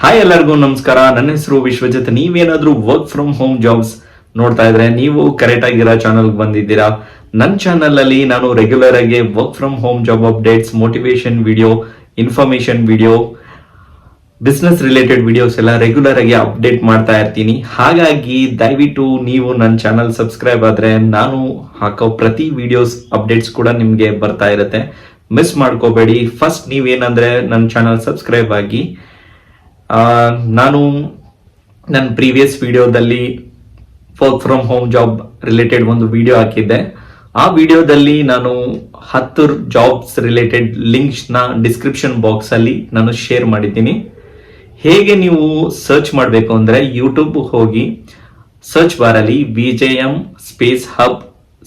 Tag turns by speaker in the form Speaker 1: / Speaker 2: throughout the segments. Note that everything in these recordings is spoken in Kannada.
Speaker 1: ಹಾಯ್ ಎಲ್ಲರಿಗೂ ನಮಸ್ಕಾರ. ನನ್ನ ಹೆಸರು ವಿಶ್ವಜಿತ್. ನೀವೇನಾದ್ರೂ ವರ್ಕ್ ಫ್ರಮ್ ಹೋಮ್ ಜಾಬ್ಸ್ ನೋಡ್ತಾ ಇದ್ರೆ ನೀವು ಕರೆಕ್ಟ್ ಆಗಿರೋ ಚಾನಲ್ಗೆ ಬಂದಿದ್ದೀರಾ. ನನ್ನ ಚಾನಲ್ ಅಲ್ಲಿ ನಾನು ರೆಗ್ಯುಲರ್ ಆಗಿ work from home job updates, motivation video, information video, business related videos ಎಲ್ಲ ರೆಗ್ಯುಲರ್ ಆಗಿ ಅಪ್ಡೇಟ್ ಮಾಡ್ತಾ ಇರ್ತೀನಿ. ಹಾಗಾಗಿ ದಯವಿಟ್ಟು ನೀವು ನನ್ನ ಚಾನಲ್ ಸಬ್ಸ್ಕ್ರೈಬ್ ಆದ್ರೆ ನಾನು ಹಾಕೋ ಪ್ರತಿ ವಿಡಿಯೋಸ್ ಅಪ್ಡೇಟ್ಸ್ ಕೂಡ ನಿಮ್ಗೆ ಬರ್ತಾ ಇರುತ್ತೆ. ಮಿಸ್ ಮಾಡ್ಕೋಬೇಡಿ. ಫಸ್ಟ್ ನೀವೇನಂದ್ರೆ ನನ್ನ ಚಾನಲ್ ಸಬ್ಸ್ಕ್ರೈಬ್ ಆಗಿ. ನಾನು ನನ್ನ ಪ್ರೀವಿಯಸ್ ವಿಡಿಯೋದಲ್ಲಿ work from home job related ಒಂದು ವಿಡಿಯೋ ಹಾಕಿದ್ದೆ. ಆ ವಿಡಿಯೋದಲ್ಲಿ ನಾನು 10 ಜಾಬ್ಸ್ ರಿಲೇಟೆಡ್ ಲಿಂಕ್ಸ್ನ ಡಿಸ್ಕ್ರಿಪ್ಷನ್ ಬಾಕ್ಸ್ ಅಲ್ಲಿ ನಾನು ಶೇರ್ ಮಾಡಿದ್ದೀನಿ. ಹೇಗೆ ನೀವು ಸರ್ಚ್ ಮಾಡಬೇಕು ಅಂದ್ರೆ ಯೂಟ್ಯೂಬ್ ಹೋಗಿ ಸರ್ಚ್ ಬಾರ್ ಅಲ್ಲಿ VJM space hub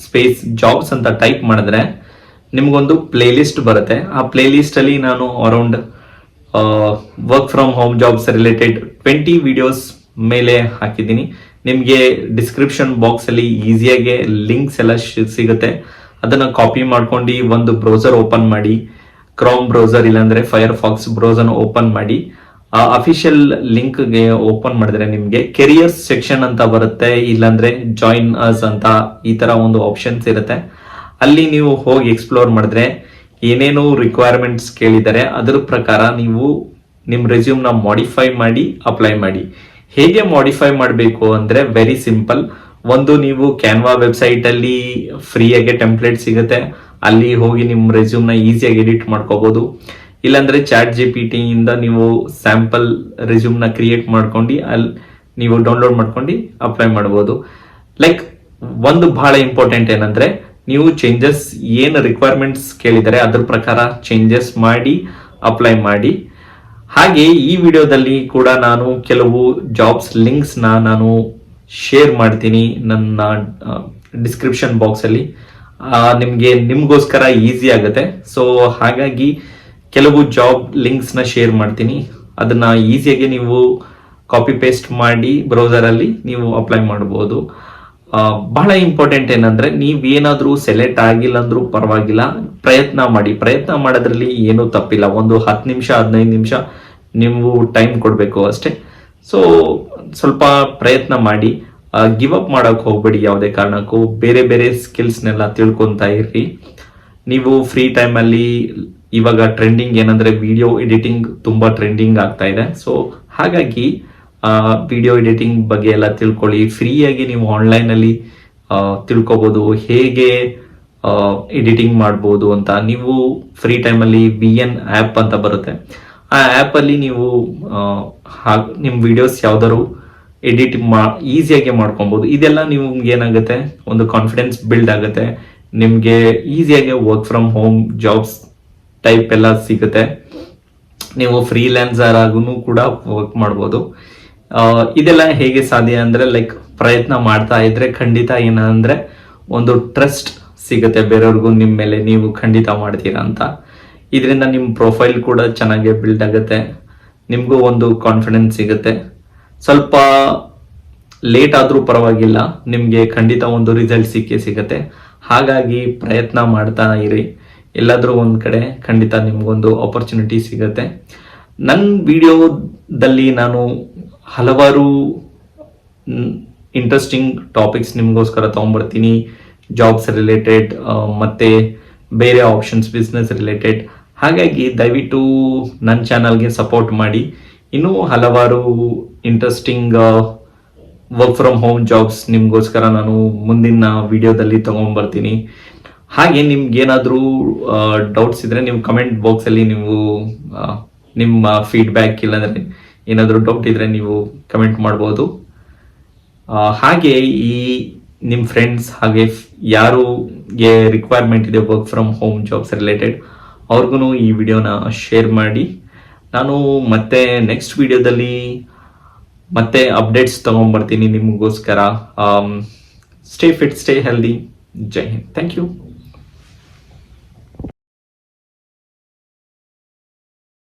Speaker 1: space jobs ಅಂತ ಟೈಪ್ ಮಾಡಿದ್ರೆ ನಿಮ್ಗೊಂದು ಪ್ಲೇ ಲಿಸ್ಟ್ ಬರುತ್ತೆ. ಆ ಪ್ಲೇ ಲಿಸ್ಟ್ ಅಲ್ಲಿ ನಾನು around work from home jobs related 20 videos ಮೇಲೆ ಹಾಕಿದ್ದೀನಿ. ನಿಮಗೆ ಡಿಸ್ಕ್ರಿಪ್ಷನ್ ಬಾಕ್ಸ್ ಅಲ್ಲಿ ಈಸಿಯಾಗಿ ಲಿಂಕ್ಸ್ ಎಲ್ಲ ಸಿಗುತ್ತೆ. ಅದನ್ನ ಕಾಪಿ ಮಾಡ್ಕೊಂಡು ಒಂದು ಬ್ರೌಸರ್ ಓಪನ್ ಮಾಡಿ, ಕ್ರೋಮ್ ಬ್ರೌಸರ್ ಇಲ್ಲಾಂದ್ರೆ ಫೈರ್ ಫಾಕ್ಸ್ ಬ್ರೌಸರ್ ಓಪನ್ ಮಾಡಿ, ಆ ಅಫಿಷಿಯಲ್ ಲಿಂಕ್ಗೆ ಓಪನ್ ಮಾಡಿದ್ರೆ ನಿಮಗೆ ಕೆರಿಯರ್ಸ್ ಸೆಕ್ಷನ್ ಅಂತ ಬರುತ್ತೆ, ಇಲ್ಲಾಂದ್ರೆ ಜಾಯಿನ್ ಅಸ್ ಅಂತ ಈ ತರ ಒಂದು ಆಪ್ಷನ್ಸ್ ಇರುತ್ತೆ. ಅಲ್ಲಿ ನೀವು ಹೋಗಿ ಎಕ್ಸ್ಪ್ಲೋರ್ ಮಾಡಿದ್ರೆ ಏನೇನು ರಿಕ್ವೈರ್ಮೆಂಟ್ಸ್ ಕೇಳಿದ್ದಾರೆ ಅದರ ಪ್ರಕಾರ ನೀವು ನಿಮ್ಮ ರೆಸ್ಯೂಮ್ನ ಮಾಡಿಫೈ ಮಾಡಿ ಅಪ್ಲೈ ಮಾಡಿ. ಹೇಗೆ ಮಾಡಿಫೈ ಮಾಡಬೇಕು ಅಂದ್ರೆ ವೆರಿ ಸಿಂಪಲ್. ಒಂದು, ನೀವು ಕ್ಯಾನ್ವಾ ವೆಬ್ಸೈಟ್ ಅಲ್ಲಿ ಫ್ರೀಯಾಗಿ ಟೆಂಪ್ಲೇಟ್ ಸಿಗುತ್ತೆ, ಅಲ್ಲಿ ಹೋಗಿ ನಿಮ್ಮ ರೆಸ್ಯೂಮ್ನ ಈಸಿಯಾಗಿ ಎಡಿಟ್ ಮಾಡ್ಕೋಬಹುದು. ಇಲ್ಲಾಂದ್ರೆ ChatGPT ಇಂದ ನೀವು ಸ್ಯಾಂಪಲ್ ರೆಸ್ಯೂಮ್ನ ಕ್ರಿಯೇಟ್ ಮಾಡ್ಕೊಂಡು ಅಲ್ಲಿ ನೀವು ಡೌನ್ಲೋಡ್ ಮಾಡ್ಕೊಂಡು ಅಪ್ಲೈ ಮಾಡ್ಬೋದು. ಲೈಕ್ ಒಂದು ಬಹಳ ಇಂಪಾರ್ಟೆಂಟ್ ಏನಂದ್ರೆ ನೀವು ಚೇಂಜಸ್ ಏನು ರಿಕ್ವೈರ್ಮೆಂಟ್ಸ್ ಕೇಳಿದರೆ ಅದ್ರ ಪ್ರಕಾರ ಚೇಂಜಸ್ ಮಾಡಿ ಅಪ್ಲೈ ಮಾಡಿ. ಹಾಗೆ ಈ ವಿಡಿಯೋದಲ್ಲಿ ಕೂಡ ನಾನು ಕೆಲವು ಜಾಬ್ಸ್ ಲಿಂಕ್ಸ್ ನಾನು ಶೇರ್ ಮಾಡ್ತೀನಿ ನನ್ನ ಡಿಸ್ಕ್ರಿಪ್ಷನ್ ಬಾಕ್ಸ್ ಅಲ್ಲಿ. ನಿಮ್ಗೋಸ್ಕರ ಈಸಿ ಆಗುತ್ತೆ. ಸೊ ಹಾಗಾಗಿ ಕೆಲವು ಜಾಬ್ ಲಿಂಕ್ಸ್ ನ ಶೇರ್ ಮಾಡ್ತೀನಿ. ಅದನ್ನ ಈಸಿಯಾಗಿ ನೀವು ಕಾಪಿ ಪೇಸ್ಟ್ ಮಾಡಿ ಬ್ರೌಸರ್ ಅಲ್ಲಿ ನೀವು ಅಪ್ಲೈ ಮಾಡಬಹುದು. ಬಹಳ ಇಂಪಾರ್ಟೆಂಟ್ ಏನಂದ್ರೆ ನೀವೇನಾದ್ರೂ ಸೆಲೆಕ್ಟ್ ಆಗಿಲ್ಲ ಅಂದ್ರೂ ಪರವಾಗಿಲ್ಲ, ಪ್ರಯತ್ನ ಮಾಡಿ. ಪ್ರಯತ್ನ ಮಾಡೋದ್ರಲ್ಲಿ ಏನೂ ತಪ್ಪಿಲ್ಲ. ಒಂದು 10 ನಿಮಿಷ 15 ನಿಮಿಷ ನೀವು ಟೈಮ್ ಕೊಡಬೇಕು ಅಷ್ಟೇ. ಸೊ ಸ್ವಲ್ಪ ಪ್ರಯತ್ನ ಮಾಡಿ, ಗಿವ್ ಅಪ್ ಮಾಡಕ್ ಹೋಗ್ಬೇಡಿ ಯಾವುದೇ ಕಾರಣಕ್ಕೂ. ಬೇರೆ ಬೇರೆ ಸ್ಕಿಲ್ಸ್ನೆಲ್ಲ ತಿಳ್ಕೊಂತ ಇರ್ರಿ. ನೀವು ಫ್ರೀ ಟೈಮ್ ಅಲ್ಲಿ ಇವಾಗ ಟ್ರೆಂಡಿಂಗ್ ಏನಂದ್ರೆ ವಿಡಿಯೋ ಎಡಿಟಿಂಗ್ ತುಂಬಾ ಟ್ರೆಂಡಿಂಗ್ ಆಗ್ತಾ ಇದೆ. ಸೊ ಹಾಗಾಗಿ ವಿಡಿಯೋ ಎಡಿಟಿಂಗ್ ಬಗ್ಗೆ ಎಲ್ಲ ತಿಳ್ಕೊಳ್ಳಿ. ಫ್ರೀಯಾಗಿ ನೀವು ಆನ್ಲೈನ್ ಅಲ್ಲಿ ತಿಳ್ಕೊಬಹುದು ಹೇಗೆ ಎಡಿಟಿಂಗ್ ಮಾಡ್ಬೋದು ಅಂತ. ನೀವು ಫ್ರೀ ಟೈಮ್ ಅಲ್ಲಿ VN ಆ್ಯಪ್ ಅಂತ ಬರುತ್ತೆ. ಆ ಆ್ಯಪ್ ಅಲ್ಲಿ ನೀವು ನಿಮ್ಮ ವಿಡಿಯೋಸ್ ಯಾವ್ದಾದ್ರು ಎಡಿಟ್ ಈಸಿಯಾಗಿ ಮಾಡ್ಕೊಬಹುದು. ಇದೆಲ್ಲ ನಿಮ್ಗೆ ಏನಾಗುತ್ತೆ, ಒಂದು ಕಾನ್ಫಿಡೆನ್ಸ್ ಬಿಲ್ಡ್ ಆಗುತ್ತೆ. ನಿಮ್ಗೆ ಈಸಿಯಾಗಿ work from home jobs type ಎಲ್ಲ ಸಿಗುತ್ತೆ. ನೀವು ಫ್ರೀಲ್ಯಾನ್ಸರ್ ಆಗೂ ಕೂಡ ವರ್ಕ್ ಮಾಡ್ಬೋದು. ಇದೆಲ್ಲ ಹೇಗೆ ಸಾಧ್ಯ ಅಂದ್ರೆ ಲೈಕ್ ಪ್ರಯತ್ನ ಮಾಡ್ತಾ ಇದ್ರೆ ಖಂಡಿತ ಏನಂದ್ರೆ ಒಂದು ಟ್ರಸ್ಟ್ ಸಿಗುತ್ತೆ ಬೇರೆಯವ್ರಿಗೂ ನಿಮ್ಮ ಮೇಲೆ, ನೀವು ಖಂಡಿತ ಮಾಡ್ತೀರಾ ಅಂತ. ಇದರಿಂದ ನಿಮ್ಮ ಪ್ರೊಫೈಲ್ ಕೂಡ ಚೆನ್ನಾಗಿ ಬಿಲ್ಡ್ ಆಗುತ್ತೆ, ನಿಮ್ಗೂ ಒಂದು ಕಾನ್ಫಿಡೆನ್ಸ್ ಸಿಗುತ್ತೆ. ಸ್ವಲ್ಪ ಲೇಟ್ ಆದ್ರೂ ಪರವಾಗಿಲ್ಲ, ನಿಮ್ಗೆ ಖಂಡಿತ ಒಂದು ರಿಸಲ್ಟ್ ಸಿಗುತ್ತೆ. ಹಾಗಾಗಿ ಪ್ರಯತ್ನ ಮಾಡ್ತಾ ಇರಿ. ಎಲ್ಲಾದ್ರೂ ಒಂದ್ ಕಡೆ ಖಂಡಿತ ನಿಮ್ಗೊಂದು ಆಪರ್ಚುನಿಟಿ ಸಿಗುತ್ತೆ. ನನ್ನ ವಿಡಿಯೋದಲ್ಲಿ ನಾನು ಹಲವಾರು ಇಂಟ್ರೆಸ್ಟಿಂಗ್ ಟಾಪಿಕ್ಸ್ ನಿಮ್ಗೋಸ್ಕರ ತಗೊಂಡ್ಬರ್ತೀನಿ. ಜಾಬ್ಸ್ ರಿಲೇಟೆಡ್ ಮತ್ತೆ ಬೇರೆ ಆಪ್ಷನ್ಸ್, ಬಿಸ್ನೆಸ್ ರಿಲೇಟೆಡ್. ಹಾಗಾಗಿ ದಯವಿಟ್ಟು ನನ್ನ ಚಾನಲ್ಗೆ ಸಪೋರ್ಟ್ ಮಾಡಿ. ಇನ್ನೂ ಹಲವಾರು interesting work from home jobs ನಿಮ್ಗೋಸ್ಕರ ನಾನು ಮುಂದಿನ ವಿಡಿಯೋದಲ್ಲಿ ತಗೊಂಡ್ಬರ್ತೀನಿ. ಹಾಗೆ ನಿಮ್ಗೆ ಏನಾದರೂ ಡೌಟ್ಸ್ ಇದ್ರೆ ನೀವು ಕಮೆಂಟ್ ಬಾಕ್ಸ್ ಅಲ್ಲಿ ನೀವು ನಿಮ್ಮ ಫೀಡ್ಬ್ಯಾಕ್ ಇಲ್ಲಾಂದ್ರೆ ಏನಾದರೂ ಡೌಟ್ ಇದ್ರೆ ನೀವು ಕಮೆಂಟ್ ಮಾಡ್ಬೋದು. ಹಾಗೆ ನಿಮ್ಮ ಫ್ರೆಂಡ್ಸ್ ಹಾಗೆ ಯಾರಿಗೆ ರಿಕ್ವೈರ್ಮೆಂಟ್ ಇದೆ work from home jobs related ಅವ್ರಿಗೂ ಈ ವಿಡಿಯೋನ ಶೇರ್ ಮಾಡಿ. ನಾನು ಮತ್ತೆ ನೆಕ್ಸ್ಟ್ ವಿಡಿಯೋದಲ್ಲಿ ಮತ್ತೆ ಅಪ್ಡೇಟ್ಸ್ ತಗೊಂಡ್ಬರ್ತೀನಿ ನಿಮಗೋಸ್ಕರ. Stay fit, stay healthy. ಜೈ ಹಿಂದ್. Thank you.